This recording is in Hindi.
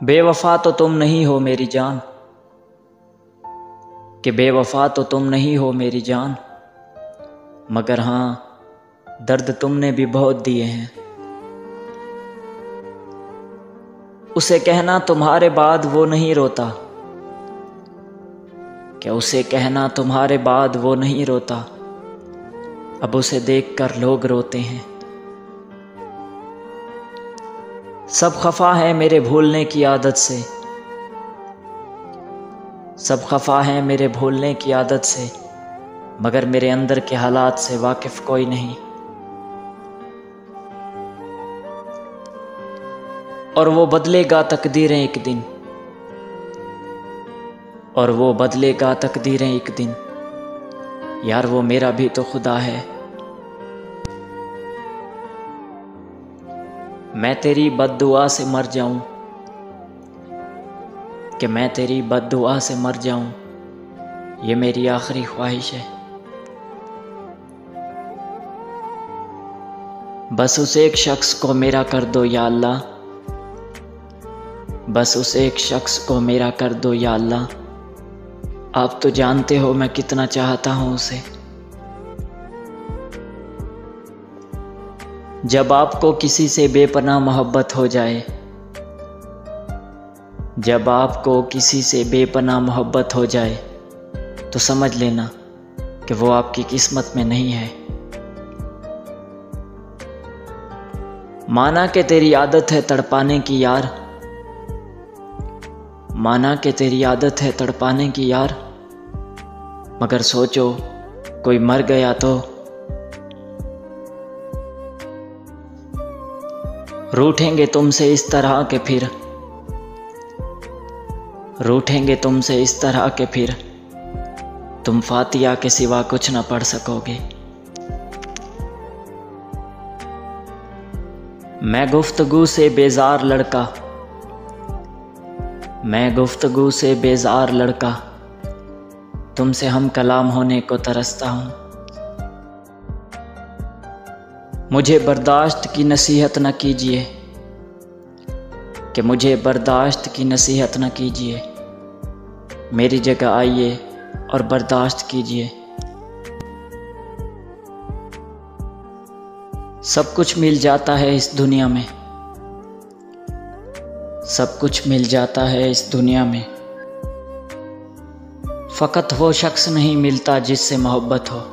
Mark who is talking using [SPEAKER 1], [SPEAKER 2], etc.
[SPEAKER 1] बेवफा तो तुम नहीं हो मेरी जान, कि बेवफा तो तुम नहीं हो मेरी जान, मगर हाँ दर्द तुमने भी बहुत दिए हैं। उसे कहना तुम्हारे बाद वो नहीं रोता, क्या उसे कहना तुम्हारे बाद वो नहीं रोता, अब उसे देखकर लोग रोते हैं। सब खफा है मेरे भूलने की आदत से, सब खफा है मेरे भूलने की आदत से, मगर मेरे अंदर के हालात से वाकिफ कोई नहीं। और वो बदलेगा तकदीरें एक दिन, और वो बदलेगा तकदीरें एक दिन, यार वो मेरा भी तो खुदा है। मैं तेरी बद्दुआ से मर जाऊं, कि मैं तेरी बद्दुआ से मर जाऊं, ये मेरी आखिरी ख्वाहिश है। बस उस एक शख्स को मेरा कर दो या अल्लाह, बस उस एक शख्स को मेरा कर दो या अल्लाह। आप तो जानते हो मैं कितना चाहता हूं उसे। जब आपको किसी से बेपनाह मोहब्बत हो जाए, जब आपको किसी से बेपनाह मोहब्बत हो जाए, तो समझ लेना कि वो आपकी किस्मत में नहीं है। माना कि तेरी आदत है तड़पाने की यार, माना कि तेरी आदत है तड़पाने की यार, मगर सोचो कोई मर गया तो। रूठेंगे तुमसे इस तरह के फिर, रूठेंगे तुमसे इस तरह के फिर, तुम फातिया के सिवा कुछ न पढ़ सकोगे। मैं गुफ्तगू से बेजार लड़का, मैं गुफ्तगू से बेजार लड़का, तुमसे हम कलाम होने को तरसता हूँ। मुझे बर्दाश्त की नसीहत न कीजिए, कि मुझे बर्दाश्त की नसीहत न कीजिए, मेरी जगह आइए और बर्दाश्त कीजिए। सब कुछ मिल जाता है इस दुनिया में, सब कुछ मिल जाता है इस दुनिया में, फ़कत वो शख्स नहीं मिलता जिससे मोहब्बत हो।